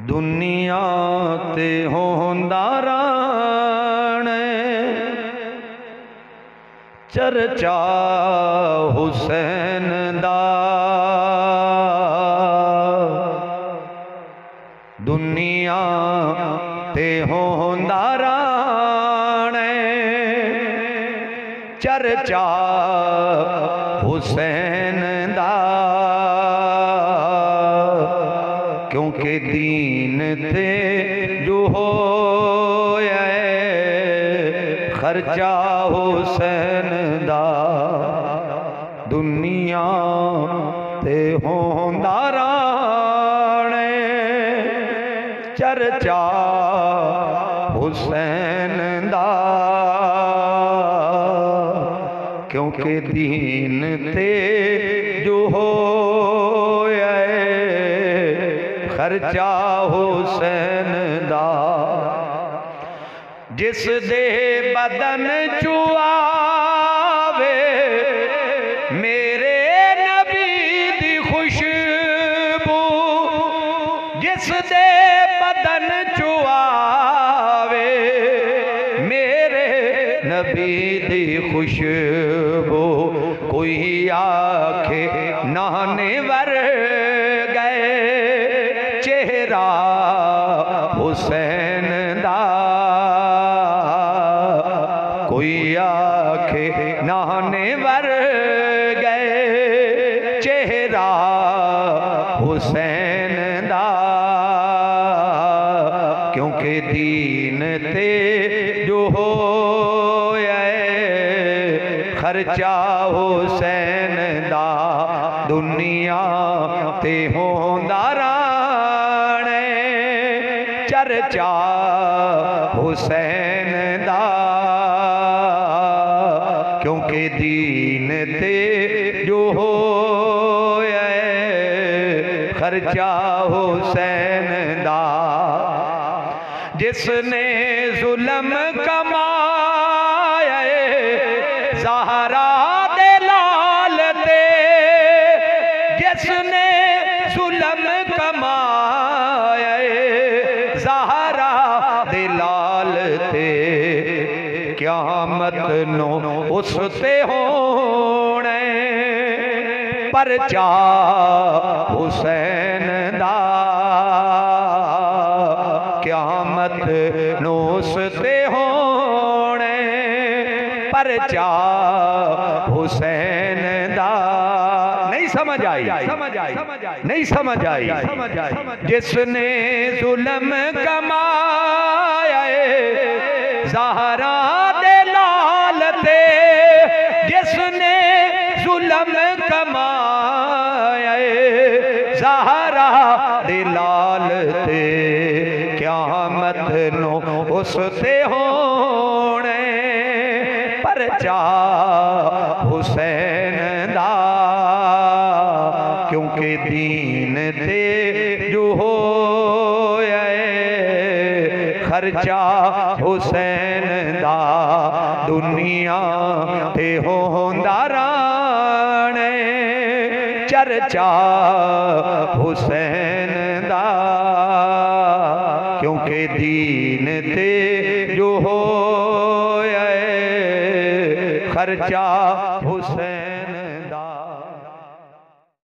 दुनिया ते होंदा राणे चर्चा हुसैन दा। दुनिया ते होंदा राणे चर्चा हुसैन दा। क्योंकि दीन ते जो होया खर्चा हुसैन दा। दुनिया ते होंदा राणे चर्चा हुसैन दा। क्योंकि दीन ते जो होया खर्चा हुसैन दा। जिस दे बदन चुआवे मेरे नबी दी खुशबू। जिस दे बदन चुआवे मेरे नबी दी खुशबू। कोई आखे नहाने वर गए चेहरा हुसैन दा। कोई आखे नहाने वर गए चेहरा हुसैन दा। क्योंकि दीन ते जो होया खर्चा हुसैन दा। दुनिया ते होंदा राणे चर्चा हुसैन दा। क्योंकि दीन ते जो होया खर्चा हुसैन दा। जिसने जुल्म कमाया ज़हरा दे लाल ते। जिसने जुल्म कमाया ज़हरा दे लाल ते। क़यामत नो उसते होने परचा हुसैन दा। क़यामत नो उसते होने परचा हुसैन दा। नहीं समझ आई, नहीं समझ आई। जिसने जुल्म कमाया ज़हरा दे लाल ते। जिसने जुल्म कमाया ज़हरा दे लाल ते। क़यामत नो उसते होने परचा हुसैन दा। क्योंकि दीन ते जो होया खर्चा हुसैन दा। दुनिया ते होंदा राणे चर्चा हुसैन दा। क्योंकि दीन ते जो होया खर्चा